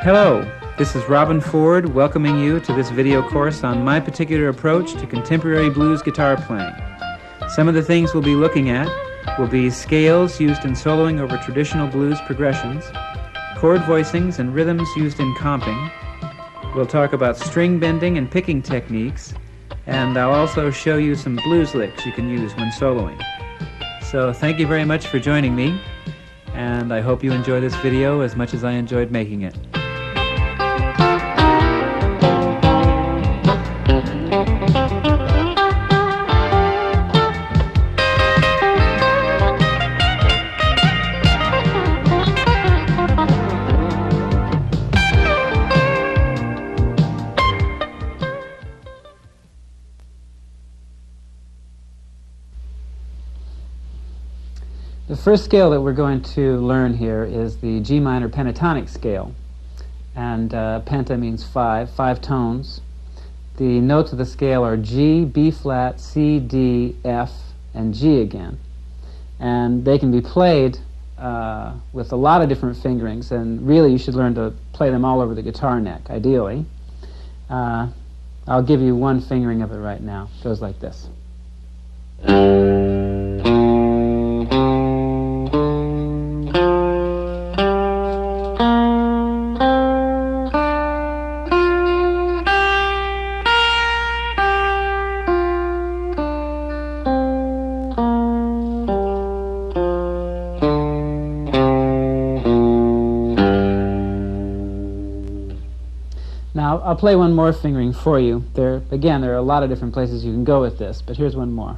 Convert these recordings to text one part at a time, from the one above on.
Hello, this is Robben Ford welcoming you to this video course on my particular approach to contemporary blues guitar playing. Some of the things we'll be looking at will be scales used in soloing over traditional blues progressions, chord voicings and rhythms used in comping. We'll talk about string bending and picking techniques, and I'll also show you some blues licks you can use when soloing. So thank you very much for joining me, and I hope you enjoy this video as much as I enjoyed making it. The first scale that we're going to learn here is the G minor pentatonic scale, and penta means five tones. The notes of the scale are G, B flat, C, D, F, and G again, and they can be played with a lot of different fingerings, and really you should learn to play them all over the guitar neck, ideally. I'll give you one fingering of it right now. It goes like this. Now, I'll play one more fingering for you. There are a lot of different places you can go with this, but here's one more.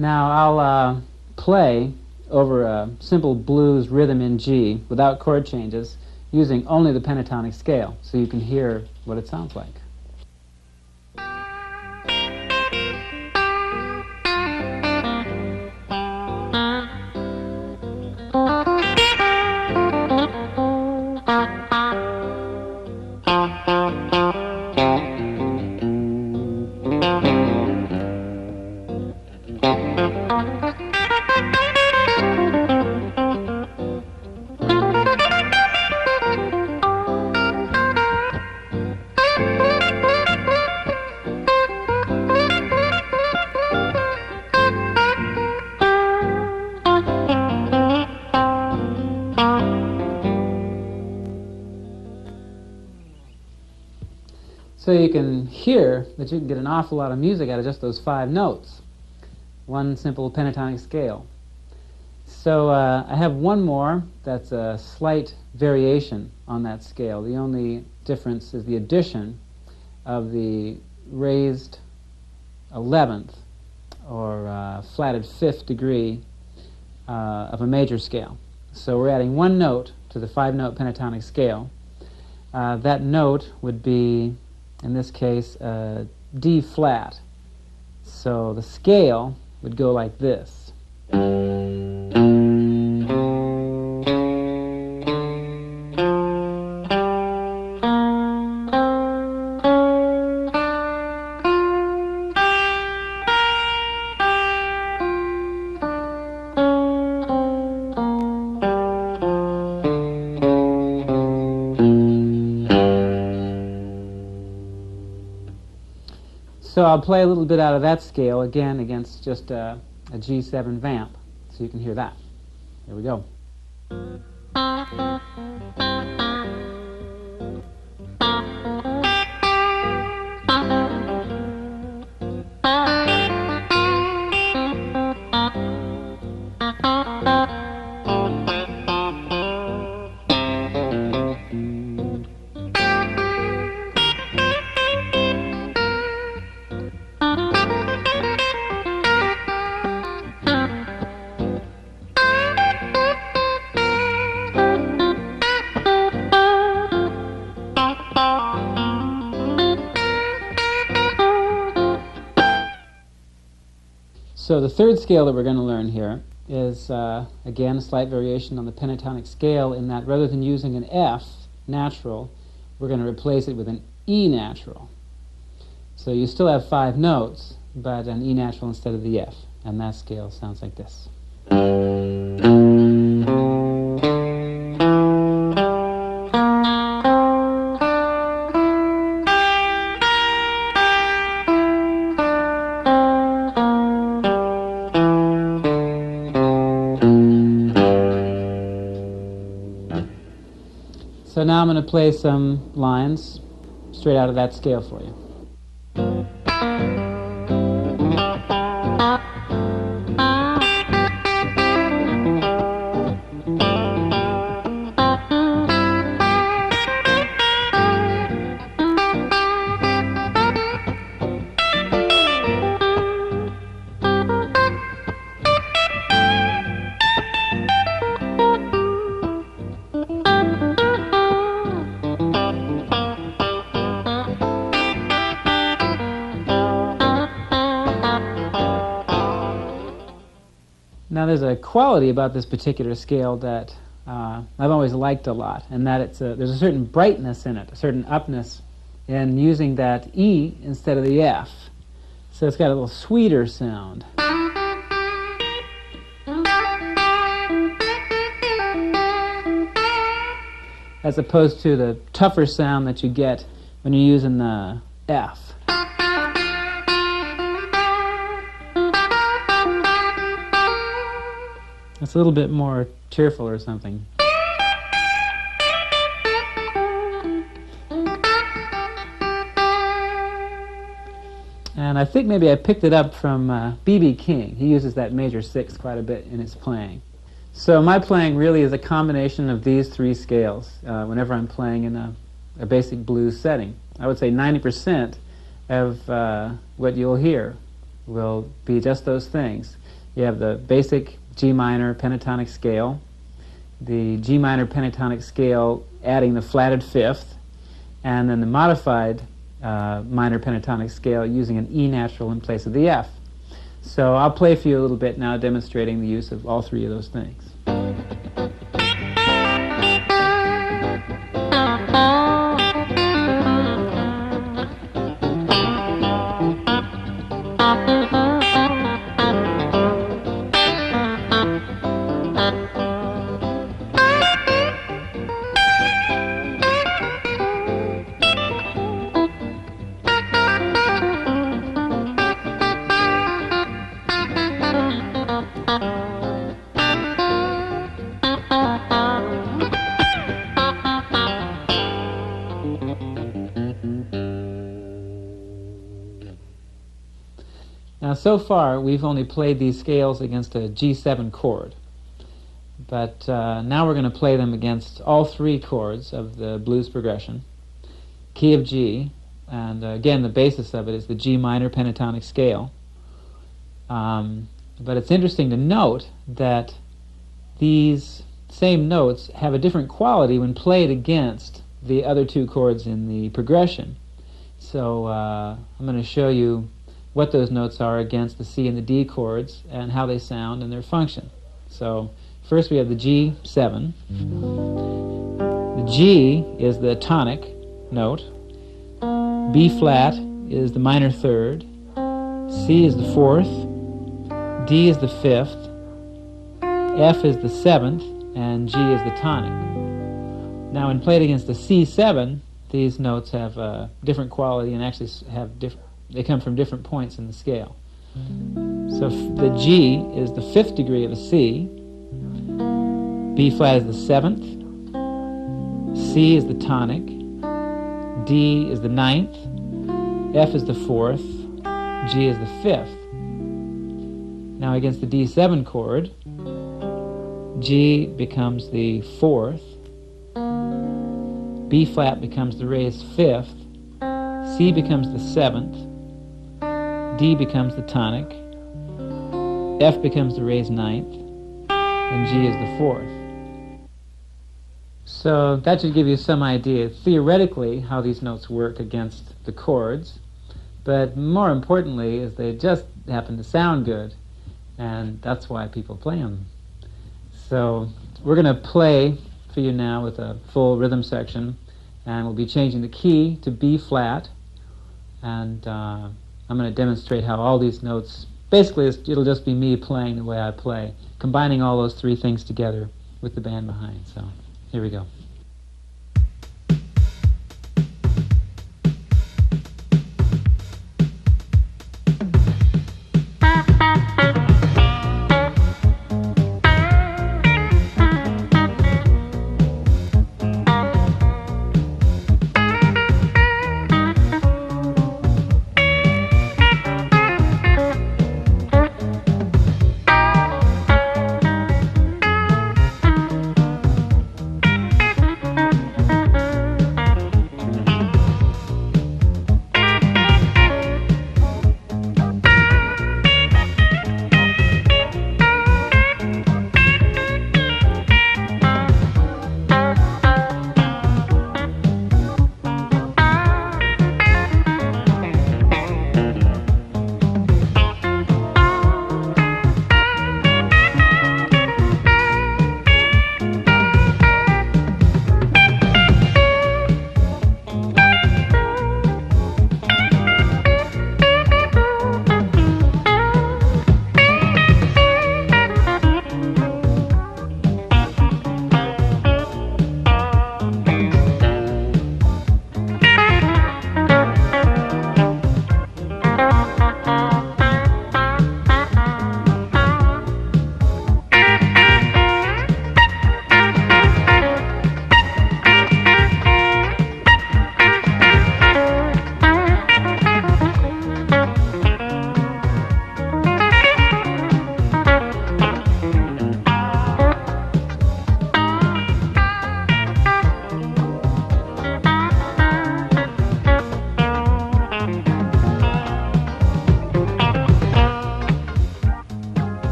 Now I'll play over a simple blues rhythm in G without chord changes using only the pentatonic scale so you can hear what it sounds like. So you can hear that you can get an awful lot of music out of just those 5 notes. One simple pentatonic scale. So I have one more that's a slight variation on that scale. The only difference is the addition of the raised 11th or flatted 5th degree of a major scale. So we're adding one note to the 5-note pentatonic scale. That note would be, in this case, D flat. So the scale would go like this. So I'll play a little bit out of that scale again against just a G7 vamp, so you can hear that. Here we go. So the third scale that we're going to learn here is, again, a slight variation on the pentatonic scale in that rather than using an F natural, we're going to replace it with an E natural. So you still have 5 notes, but an E natural instead of the F. And that scale sounds like this. So now I'm going to play some lines straight out of that scale for you. Now there's a quality about this particular scale that I've always liked a lot, and that there's a certain brightness in it, a certain upness in using that E instead of the F. So it's got a little sweeter sound. As opposed to the tougher sound that you get when you're using the F. It's a little bit more cheerful or something. And I think maybe I picked it up from B.B. King. He uses that major 6 quite a bit in his playing. So my playing really is a combination of these 3 scales whenever I'm playing in a basic blues setting. I would say 90% of what you'll hear will be just those things. You have the basic G minor pentatonic scale, the G minor pentatonic scale adding the flatted 5th, and then the modified minor pentatonic scale using an E natural in place of the F. So I'll play for you a little bit now demonstrating the use of all 3 of those things. Now, so far, we've only played these scales against a G7 chord. But now we're going to play them against all 3 chords of the blues progression, key of G, and again, the basis of it is the G minor pentatonic scale. But it's interesting to note that these same notes have a different quality when played against the other 2 chords in the progression. So I'm going to show you what those notes are against the C and the D chords and how they sound and their function. So first we have the G7. The G is the tonic note. B flat is the minor 3rd. C is the 4th. D is the 5th. F is the 7th. And G is the tonic. Now when played against the C7, these notes have a different quality and actually have they come from different points in the scale. So the G is the 5th degree of a C, B flat is the 7th, C is the tonic, D is the 9th, F is the 4th, G is the 5th. Now against the D7 chord, G becomes the 4th, B flat becomes the raised 5th, C becomes the 7th, D becomes the tonic, F becomes the raised 9th, and G is the 4th. So that should give you some idea theoretically how these notes work against the chords, but more importantly is they just happen to sound good. and that's why people play them. So we're going to play for you now with a full rhythm section, and we'll be changing the key to B flat, and I'm going to demonstrate how all these notes, basically it'll just be me playing the way I play, combining all those three things together with the band behind. So here we go.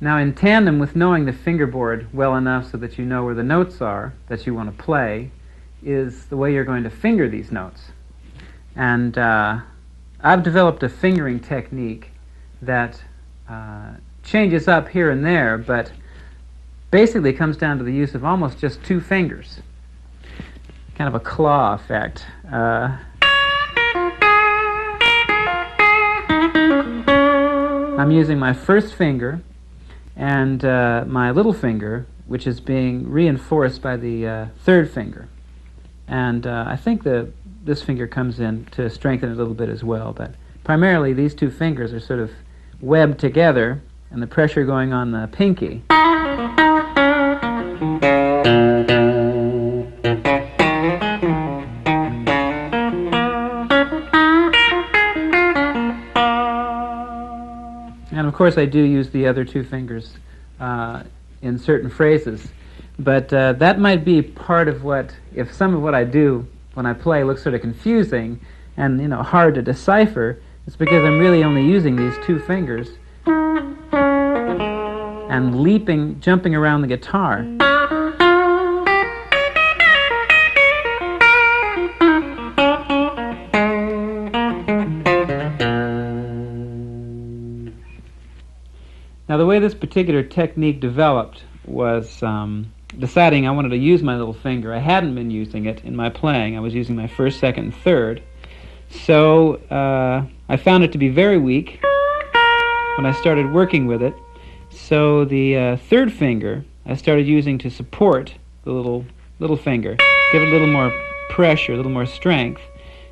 Now, in tandem with knowing the fingerboard well enough so that you know where the notes are that you want to play is the way you're going to finger these notes. And I've developed a fingering technique that changes up here and there, but basically comes down to the use of almost just two fingers. Kind of a claw effect. I'm using my first finger and my little finger, which is being reinforced by the third finger. And I think that this finger comes in to strengthen it a little bit as well, but primarily these two fingers are sort of webbed together, and the pressure going on the pinky and of course I do use the other two fingers in certain phrases, but that might be part of what, if some of what I do when I play looks sort of confusing and hard to decipher, it's because I'm really only using these two fingers and jumping around the guitar. Now, the way this particular technique developed was deciding I wanted to use my little finger. I hadn't been using it in my playing. I was using my first, second, and third. So I found it to be very weak when I started working with it. So the third finger I started using to support the little finger, give it a little more pressure, a little more strength.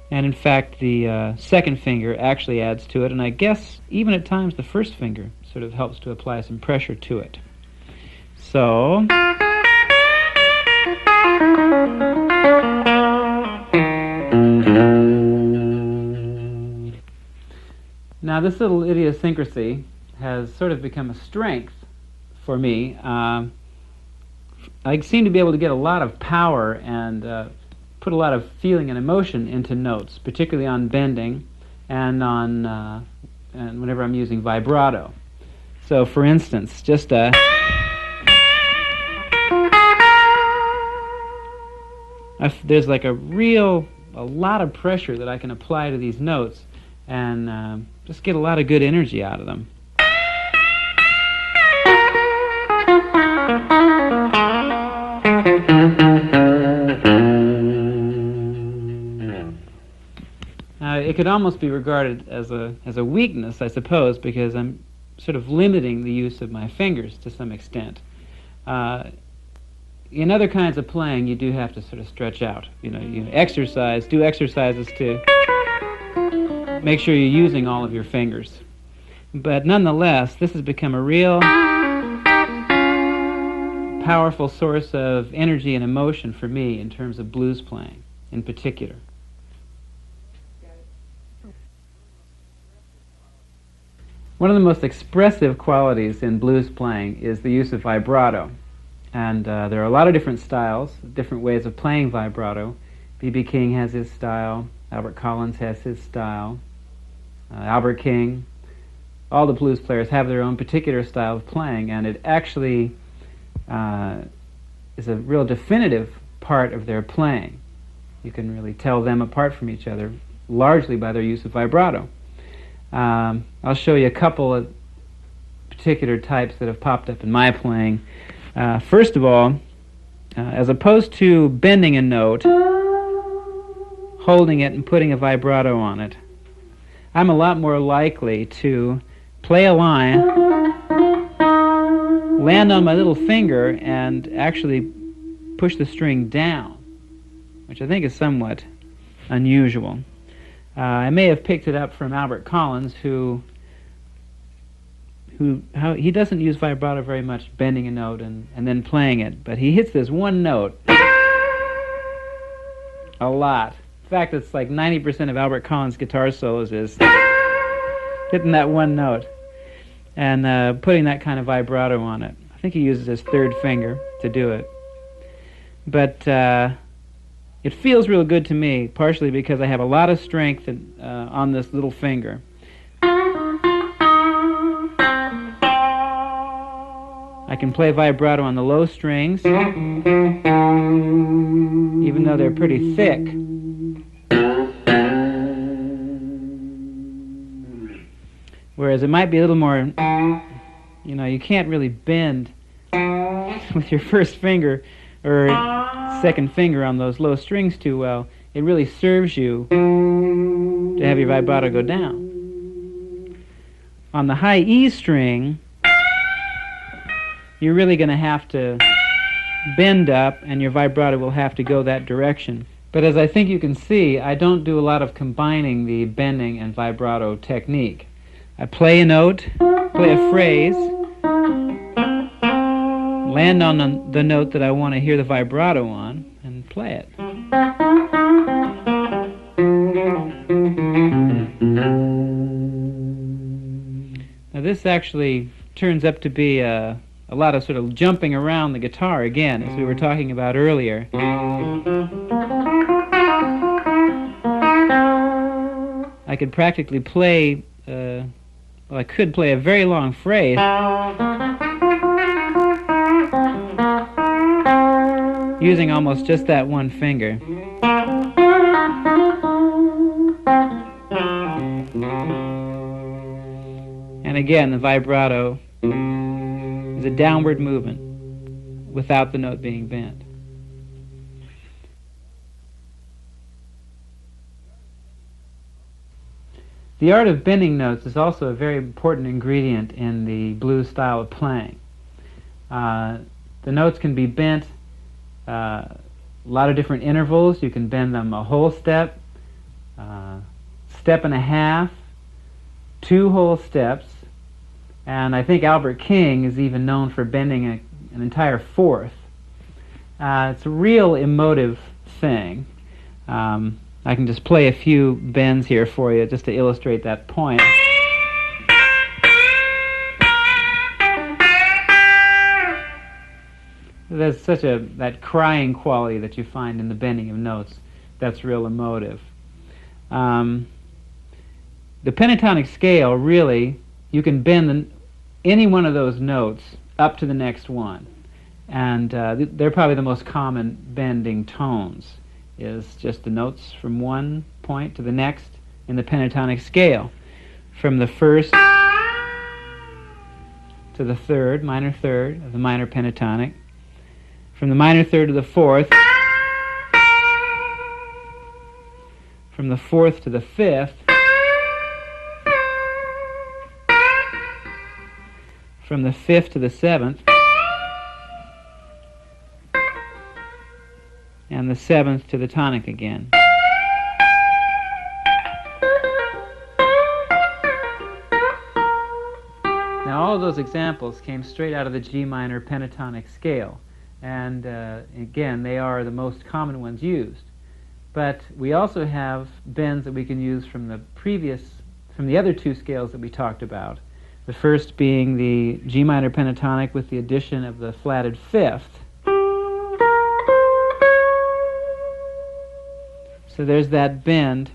And in fact, the second finger actually adds to it, and I guess even at times the first finger sort of helps to apply some pressure to it. So now this little idiosyncrasy has sort of become a strength for me. I seem to be able to get a lot of power and put a lot of feeling and emotion into notes, particularly on bending and and whenever I'm using vibrato. So, for instance, just a there's like a lot of pressure that I can apply to these notes and just get a lot of good energy out of them. It could almost be regarded as a weakness, I suppose, because I'm sort of limiting the use of my fingers to some extent. In other kinds of playing, you do have to sort of stretch out. You do exercises to make sure you're using all of your fingers. But nonetheless, this has become a real powerful source of energy and emotion for me in terms of blues playing in particular. One of the most expressive qualities in blues playing is the use of vibrato. And there are a lot of different styles, different ways of playing vibrato. B.B. King has his style, Albert Collins has his style, Albert King. All the blues players have their own particular style of playing, and it actually is a real definitive part of their playing. You can really tell them apart from each other largely by their use of vibrato. I'll show you a couple of particular types that have popped up in my playing. First of all, as opposed to bending a note, holding it and putting a vibrato on it, I'm a lot more likely to play a line, land on my little finger, and actually push the string down, which I think is somewhat unusual. I may have picked it up from Albert Collins, who he doesn't use vibrato very much, bending a note and then playing it, but he hits this one note a lot. In fact, it's like 90% of Albert Collins' guitar solos is hitting that one note and putting that kind of vibrato on it. I think he uses his third finger to do it. But it feels real good to me, partially because I have a lot of strength on this little finger. I can play vibrato on the low strings, even though they're pretty thick. Whereas it might be a little more, you can't really bend with your first finger or second finger on those low strings too well. It really serves you to have your vibrato go down. On the high E string, you're really going to have to bend up, and your vibrato will have to go that direction. But as I think you can see, I don't do a lot of combining the bending and vibrato technique. I play a note, play a phrase, land on the note that I want to hear the vibrato on, and play it. Now this actually turns up to be a lot of sort of jumping around the guitar again, as we were talking about earlier. I could practically play, I could play a very long phrase using almost just that one finger. And again, the vibrato is a downward movement without the note being bent. The art of bending notes is also a very important ingredient in the blues style of playing. The notes can be bent a lot of different intervals. You can bend them a whole step, step and a half, 2 whole steps, and I think Albert King is even known for bending an entire fourth. It's a real emotive thing. I can just play a few bends here for you just to illustrate that point. There's such that crying quality that you find in the bending of notes that's real emotive. The pentatonic scale, really, you can bend any one of those notes up to the next one. And they're probably the most common bending tones. is just the notes from one point to the next in the pentatonic scale. From the first to the third, minor third of the minor pentatonic. From the minor third to the fourth. From the fourth to the fifth. From the fifth to the seventh. And the seventh to the tonic again. Now all of those examples came straight out of the G minor pentatonic scale, and again they are the most common ones used. But we also have bends that we can use from the other two scales that we talked about. The first being the G minor pentatonic with the addition of the flatted fifth. So there's that bend,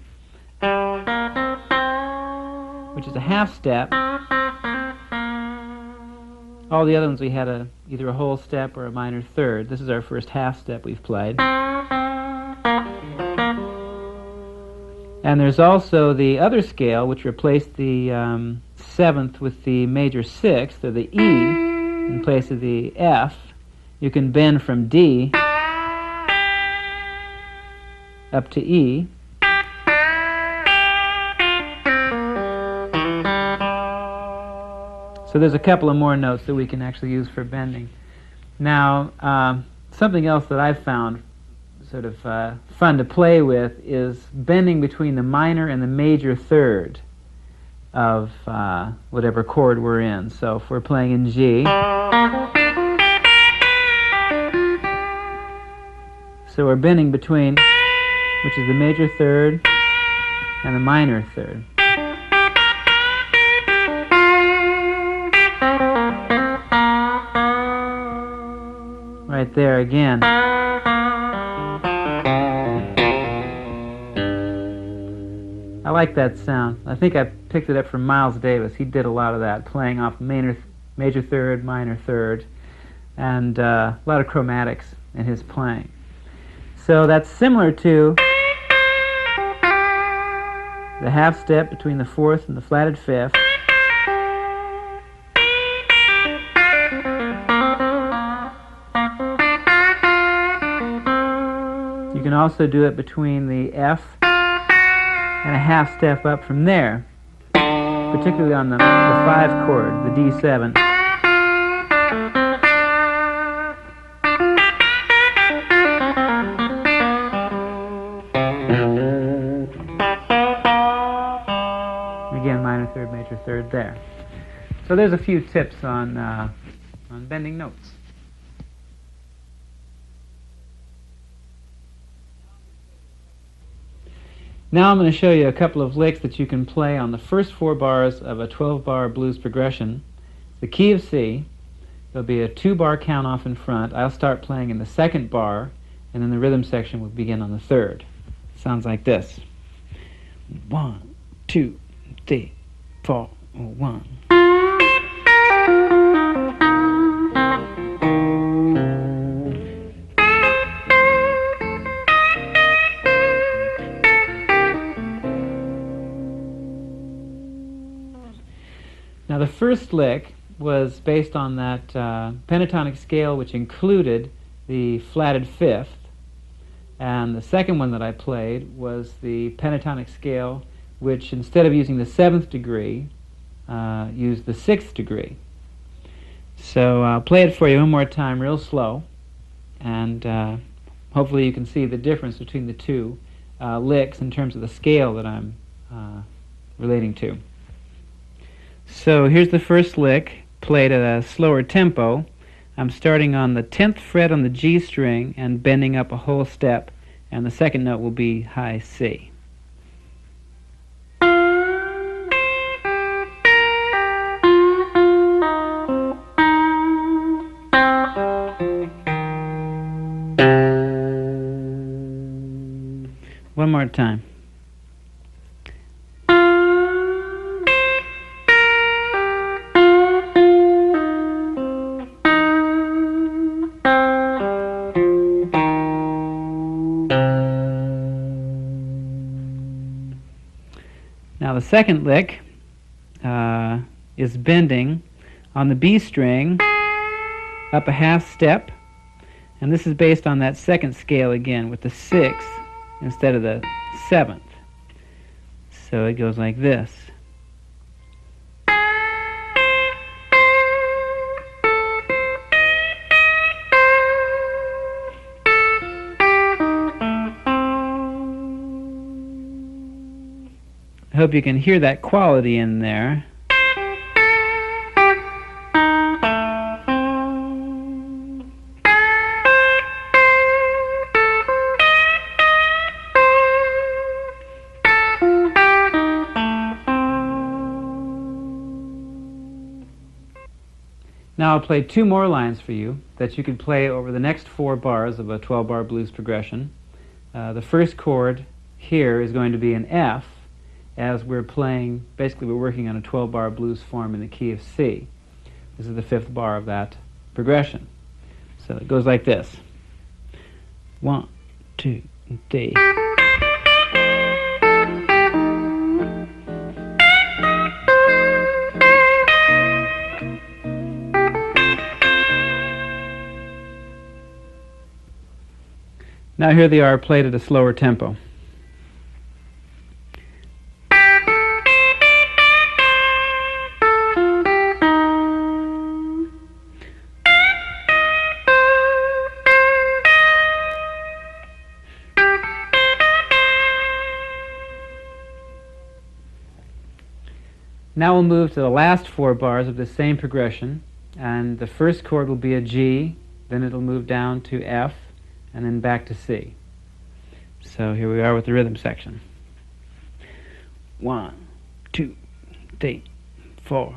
which is a half step. All the other ones we had either a whole step or a minor third. This is our first half step we've played. And there's also the other scale, which replaced the seventh with the major sixth, or the E, in place of the F. You can bend from D up to E. So there's a couple of more notes that we can actually use for bending. Now, something else that I've found sort of fun to play with is bending between the minor and the major third of whatever chord we're in. So if we're playing in G, so we're bending between, which is the major third and the minor third. Right there again. I like that sound. I think I picked it up from Miles Davis. He did a lot of that, playing off major third, minor third, and a lot of chromatics in his playing. So that's similar to the half step between the fourth and the flatted fifth. You can also do it between the F and a half step up from there, particularly on the 5 chord, the D7. Again, minor third, major third there. So there's a few tips on bending notes. Now I'm going to show you a couple of licks that you can play on the first 4 bars of a 12-bar blues progression. The key of C. There'll be a 2-bar count off in front. I'll start playing in the 2nd bar, and then the rhythm section will begin on the 3rd. Sounds like this. 1, 2, 3, 4, 1. Now the first lick was based on that pentatonic scale which included the flatted fifth, and the second one that I played was the pentatonic scale which, instead of using the 7th degree, used the 6th degree. So I'll play it for you one more time real slow, and hopefully you can see the difference between the two licks in terms of the scale that I'm relating to. So here's the first lick, played at a slower tempo. I'm starting on the 10th fret on the G string and bending up a whole step, and the second note will be high C. One more time. Now the second lick is bending on the B string up a half step, and this is based on that second scale again with the 6th instead of the 7th. So it goes like this. I hope you can hear that quality in there. Now I'll play 2 more lines for you that you could play over the next 4 bars of a 12-bar blues progression. The first chord here is going to be an F, as we're playing, basically we're working on a 12-bar blues form in the key of C. This is the 5th bar of that progression. So it goes like this. 1, 2, 3. Now here they are played at a slower tempo. Now we'll move to the last 4 bars of the same progression, and the first chord will be a G, then it'll move down to F, and then back to C. So here we are with the rhythm section. 1, 2, 3, 4.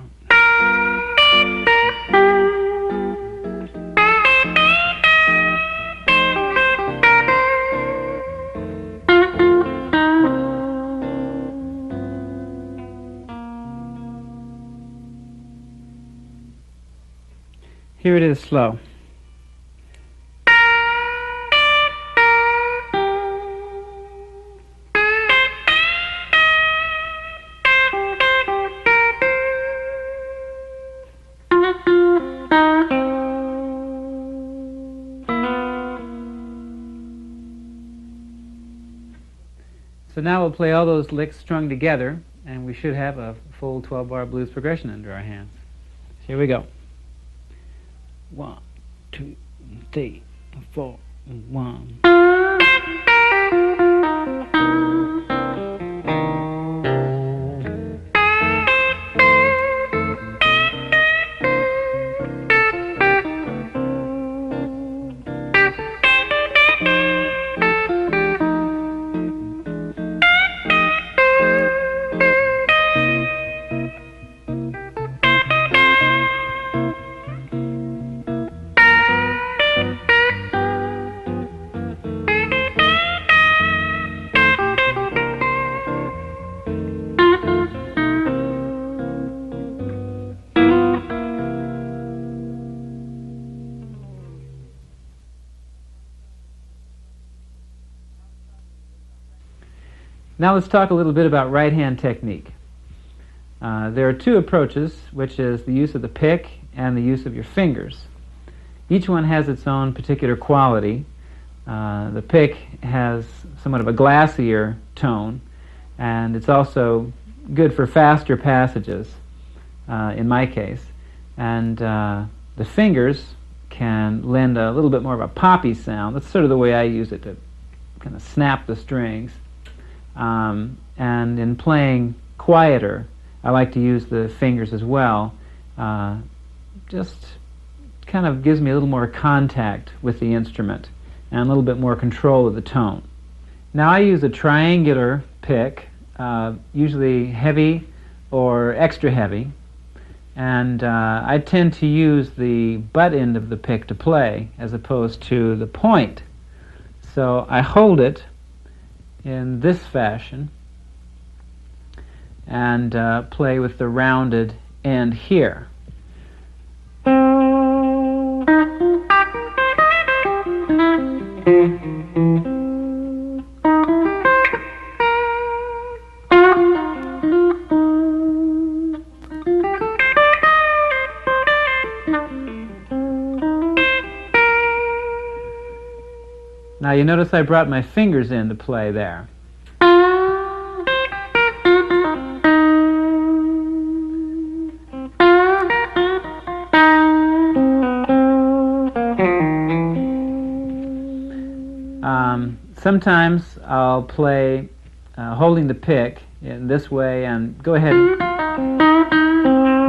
Here it is slow. So now we'll play all those licks strung together, and we should have a full 12-bar blues progression under our hands. Here we go. 1, 2, 3, 4, 1. Now let's talk a little bit about right-hand technique. There are 2 approaches, which is the use of the pick and the use of your fingers. Each one has its own particular quality. The pick has somewhat of a glassier tone, and it's also good for faster passages, in my case. And the fingers can lend a little bit more of a poppy sound. That's sort of the way I use it, to kind of snap the strings. And in playing quieter, I like to use the fingers as well. Just kind of gives me a little more contact with the instrument and a little bit more control of the tone. Now I use a triangular pick, usually heavy or extra heavy, and I tend to use the butt end of the pick to play as opposed to the point. So I hold it in this fashion and play with the rounded end here. you notice I brought my fingers into play there. Sometimes I'll play holding the pick in this way and go ahead and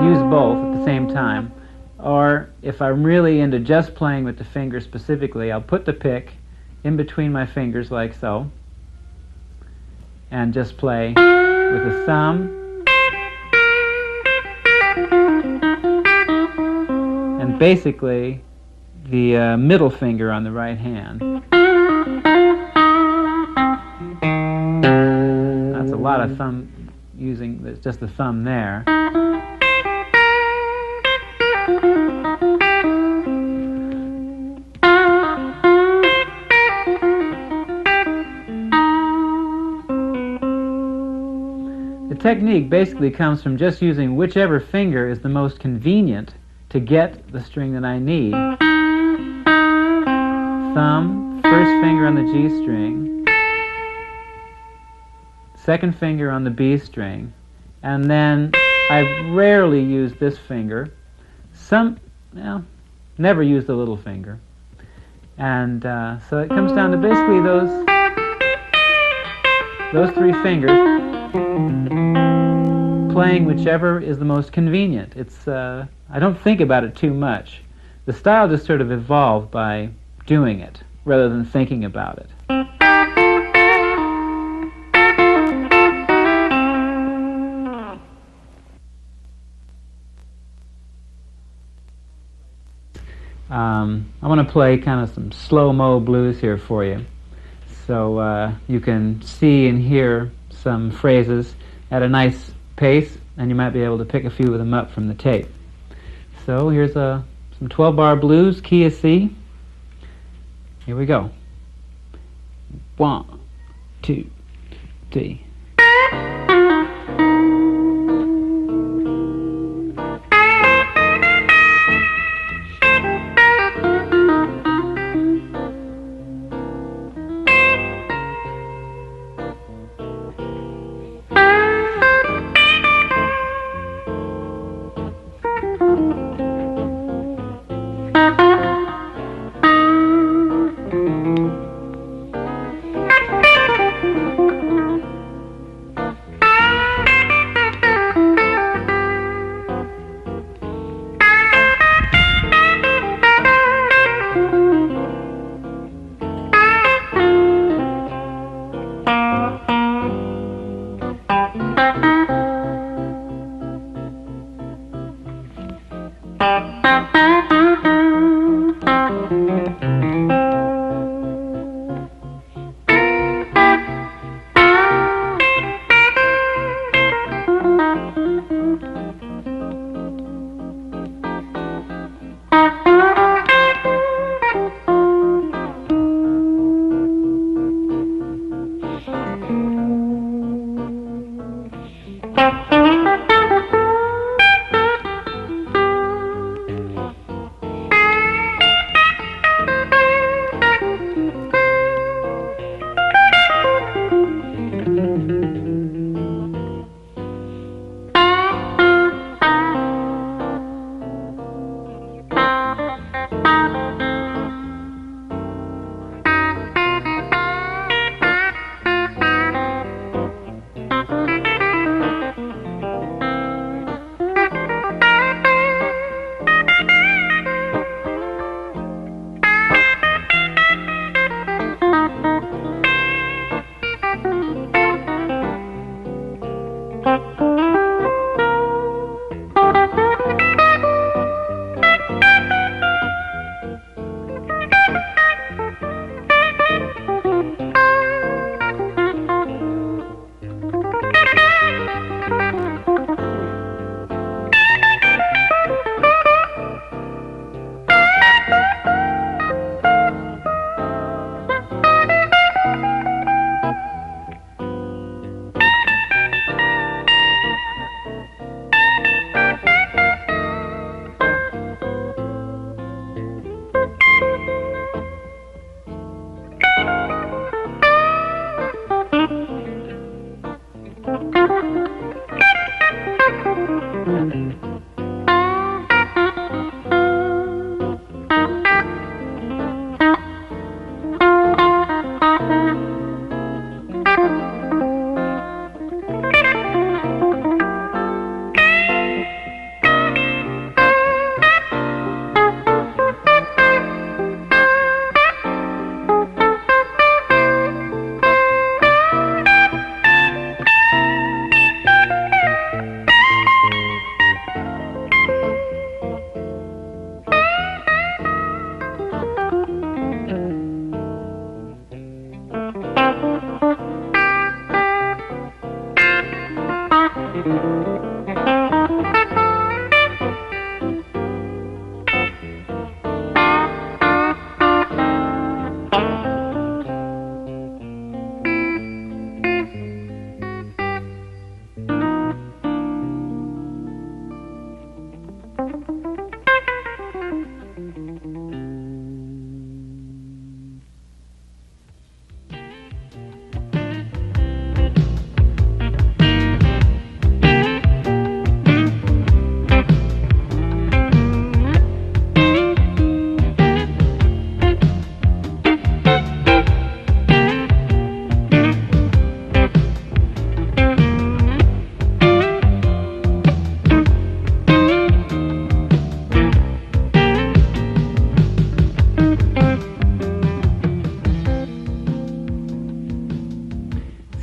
use both at the same time. Or if I'm really into just playing with the fingers specifically, I'll put the pick in between my fingers like so and just play with the thumb and basically the middle finger on the right hand. That's a lot of thumb using just the thumb there. The technique basically comes from just using whichever finger is the most convenient to get the string that I need. Thumb, first finger on the G string, second finger on the B string, and then I rarely use this finger. Never use the little finger. And so it comes down to basically those three fingers playing whichever is the most convenient. It's I don't think about it too much. The style just sort of evolved by doing it rather than thinking about it. I want to play kind of some slow-mo blues here for you, so you can see and hear some phrases at a nice pace, and you might be able to pick a few of them up from the tape. So here's some 12-bar blues, key of C. Here we go. 1, 2, 3.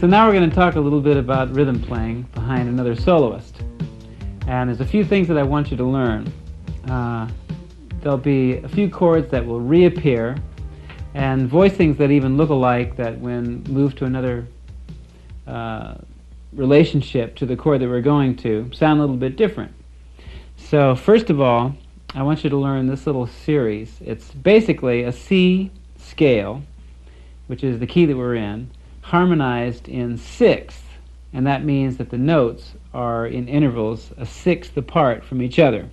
So now we're going to talk a little bit about rhythm playing behind another soloist. And there's a few things that I want you to learn. There'll be a few chords that will reappear, and voicings that even look alike that when moved to another relationship to the chord that we're going to sound a little bit different. So first of all, I want you to learn this little series. It's basically a C scale, which is the key that we're in, harmonized in sixth, and that means that the notes are in intervals a sixth apart from each other.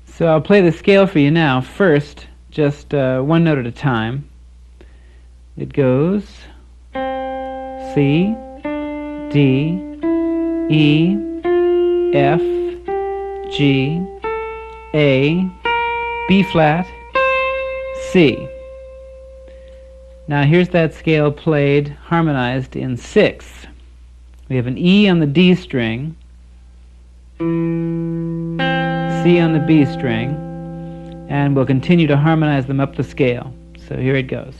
So I'll play the scale for you now. First, just one note at a time. It goes C, D, E, F, G, A, B flat, C. Now here's that scale played harmonized in sixths. We have an E on the D string, C on the B string, and we'll continue to harmonize them up the scale. So here it goes.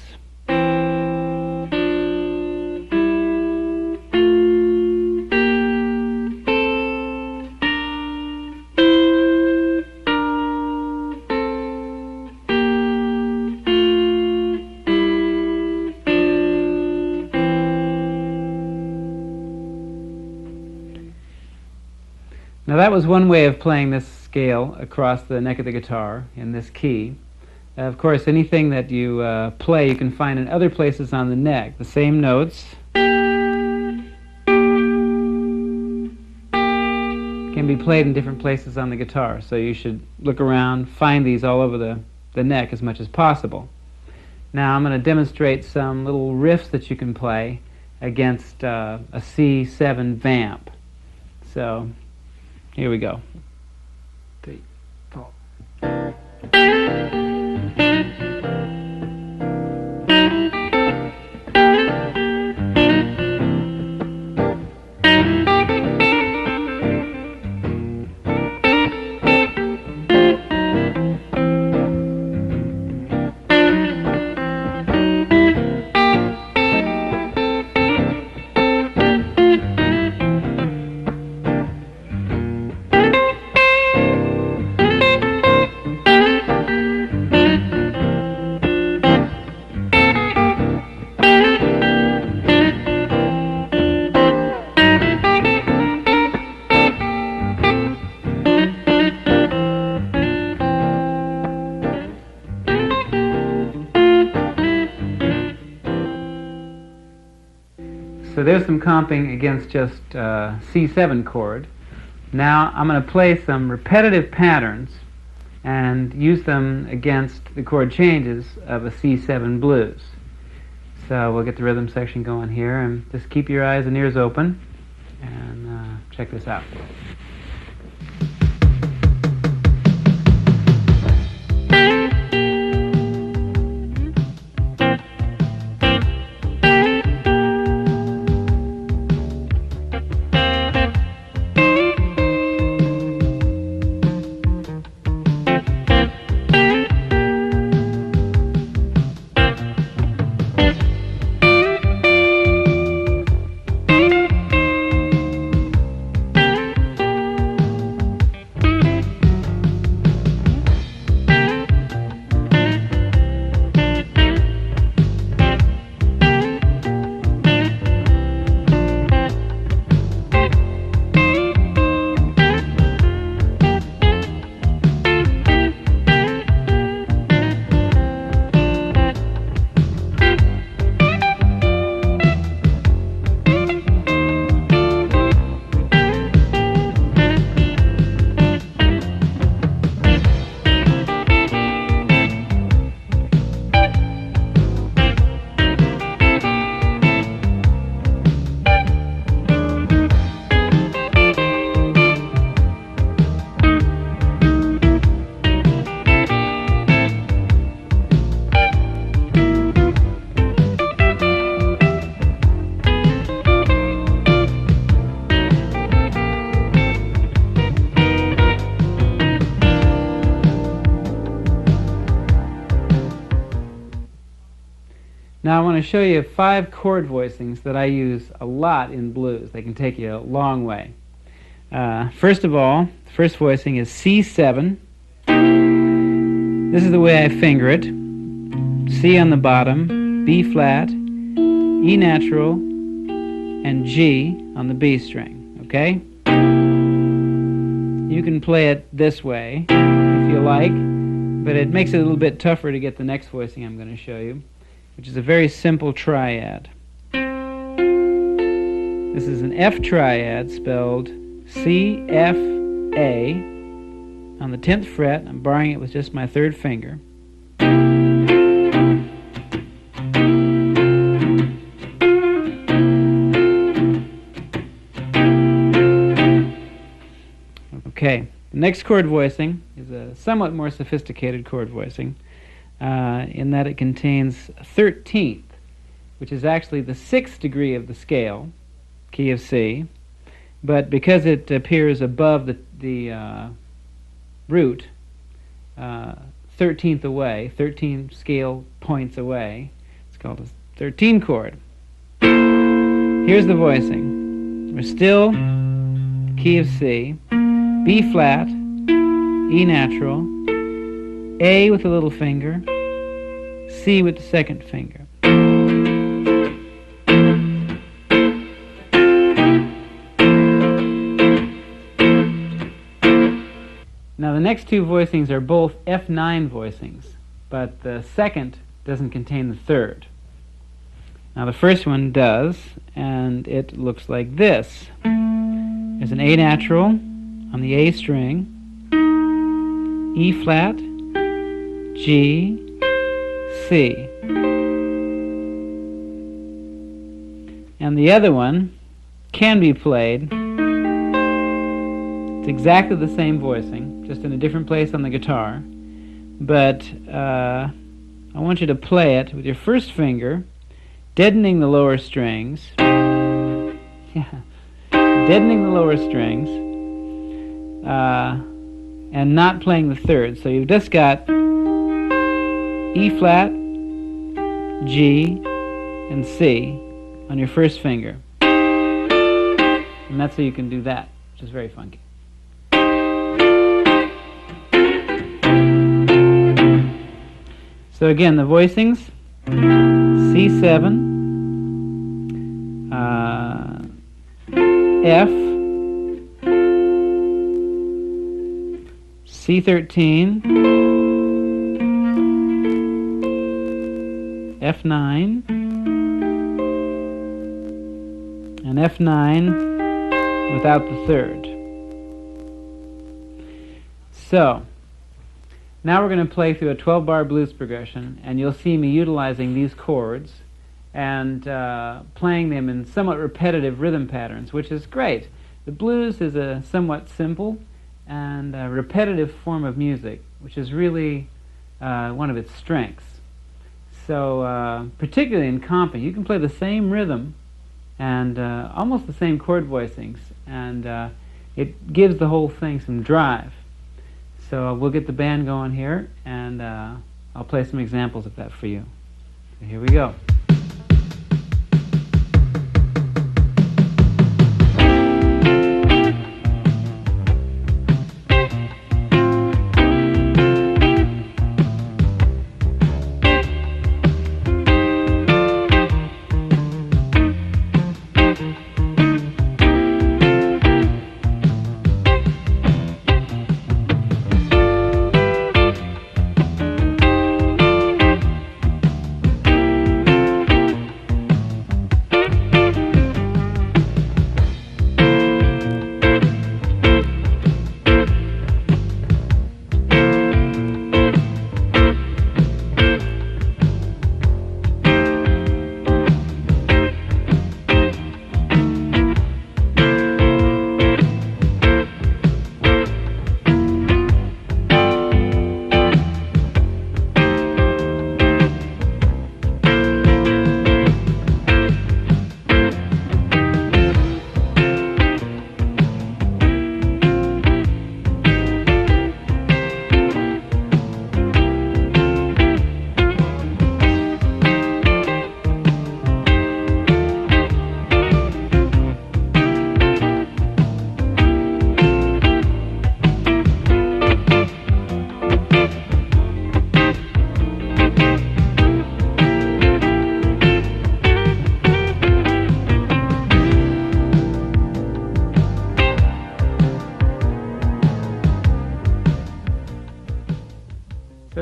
Now that was one way of playing this scale across the neck of the guitar in this key. Of course, anything that you play you can find in other places on the neck. The same notes can be played in different places on the guitar, so you should look around, find these all over the neck as much as possible. Now I'm going to demonstrate some little riffs that you can play against a C7 vamp. So here we go. 3, 4. So there's some comping against just C7 chord. Now I'm going to play some repetitive patterns and use them against the chord changes of a C7 blues. So we'll get the rhythm section going here, and just keep your eyes and ears open and check this out. Now I want to show you 5 chord voicings that I use a lot in blues. They can take you a long way. First of all, the first voicing is C7. This is the way I finger it. C on the bottom, B flat, E natural, and G on the B string, okay? You can play it this way if you like, but it makes it a little bit tougher to get the next voicing I'm going to show you, which is a very simple triad. This is an F triad spelled C, F, A on the 10th fret. I'm barring it with just my 3rd finger. Okay, the next chord voicing is a somewhat more sophisticated chord voicing in that it contains a 13th, which is actually the 6th degree of the scale, key of C, but because it appears above the root, 13th away, 13 scale points away, it's called a 13 chord. Here's the voicing. We're still key of C, B flat, E natural, A with the little finger, C with the 2nd finger. Now the next 2 voicings are both F9 voicings, but the 2nd doesn't contain the 3rd. Now the first one does, and it looks like this. There's an A natural on the A string, E flat, G, C. And the other one can be played. It's exactly the same voicing, just in a different place on the guitar. But I want you to play it with your 1st finger, deadening the lower strings. Yeah, deadening the lower strings. And not playing the 3rd. So you've just got E flat, G, and C on your 1st finger. And that's how you can do that, which is very funky. So again, the voicings, C7, F, C13, F9, and F9 without the 3rd. So, now we're going to play through a 12-bar blues progression, and you'll see me utilizing these chords and playing them in somewhat repetitive rhythm patterns, which is great. The blues is a somewhat simple and a repetitive form of music, which is really one of its strengths. So particularly in comping, you can play the same rhythm and almost the same chord voicings, and it gives the whole thing some drive. So we'll get the band going here, and I'll play some examples of that for you. So here we go.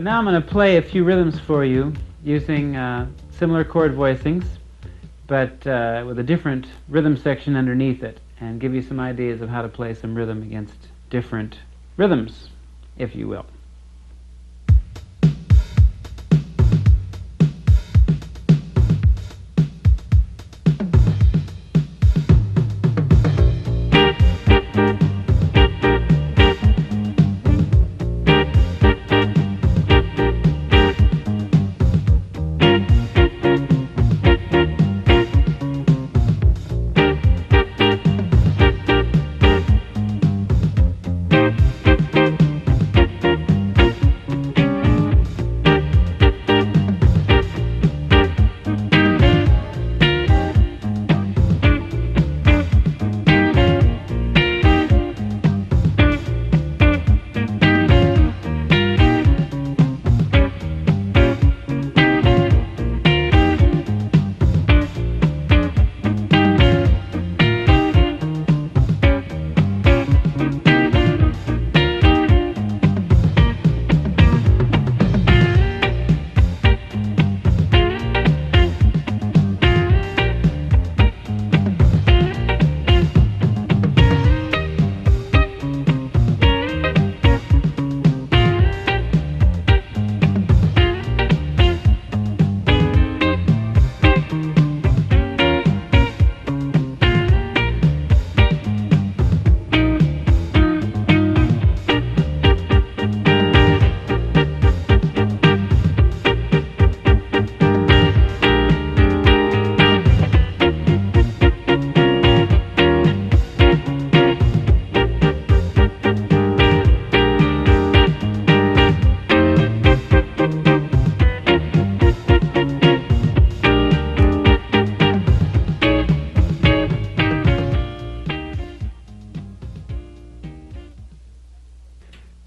So now I'm going to play a few rhythms for you using similar chord voicings, but with a different rhythm section underneath it, and give you some ideas of how to play some rhythm against different rhythms, if you will.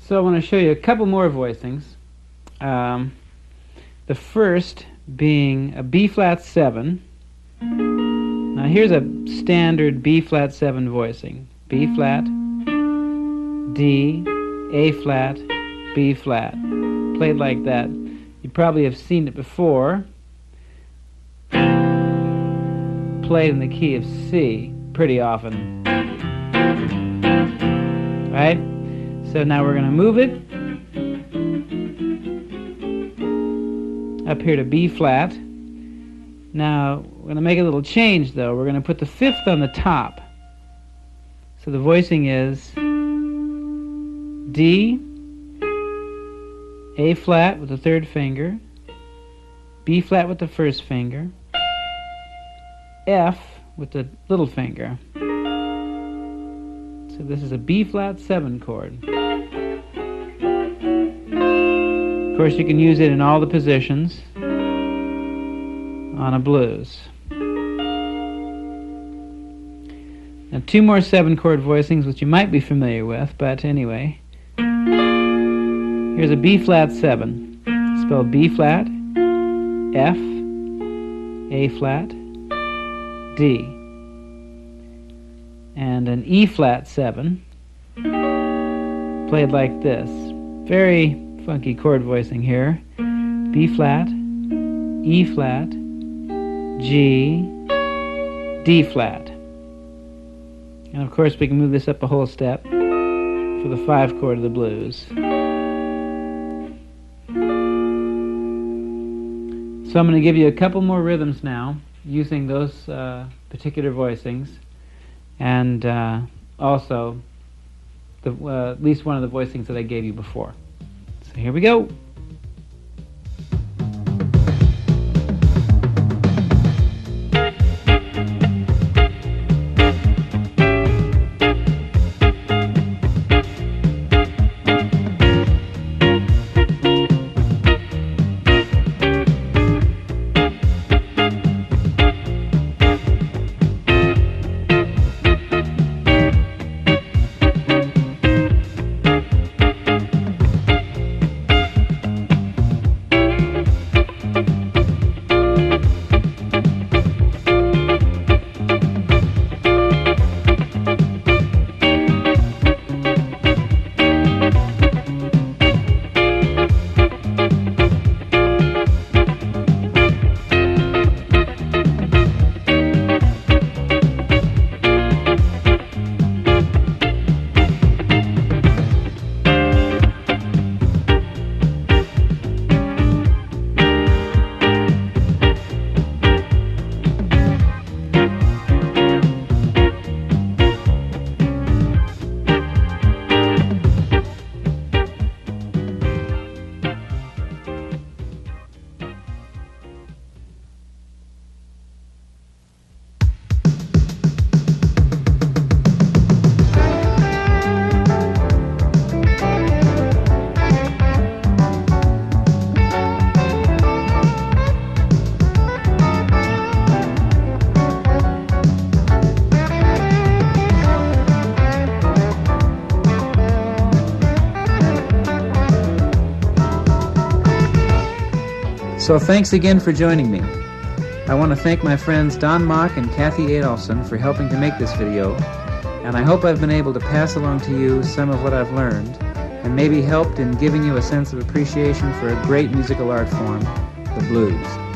So I want to show you a couple more voicings. The first being a B-flat 7. Now here's a standard B-flat 7 voicing. B-flat, D, A-flat, B-flat. Played like that. You probably have seen it before. Played in the key of C pretty often. Right? So now we're going to move it up here to B-flat. Now we're going to make a little change though. We're going to put the 5th on the top. So the voicing is D, A-flat with the 3rd finger, B-flat with the 1st finger, F with the little finger. So this is a B-flat 7 chord. Of course, you can use it in all the positions on a blues. Now 2 more 7 chord voicings which you might be familiar with, but anyway. Here's a B-flat 7, spelled B-flat, F, A-flat, D. And an E-flat 7, played like this. Very funky chord voicing here. B-flat, E-flat, G, D-flat. And of course we can move this up a whole step for the 5 chord of the blues. So I'm going to give you a couple more rhythms now using those particular voicings, and also at least one of the voicings that I gave you before. So here we go. So thanks again for joining me. I want to thank my friends Don Mock and Kathy Adolphson for helping to make this video, and I hope I've been able to pass along to you some of what I've learned and maybe helped in giving you a sense of appreciation for a great musical art form, the blues.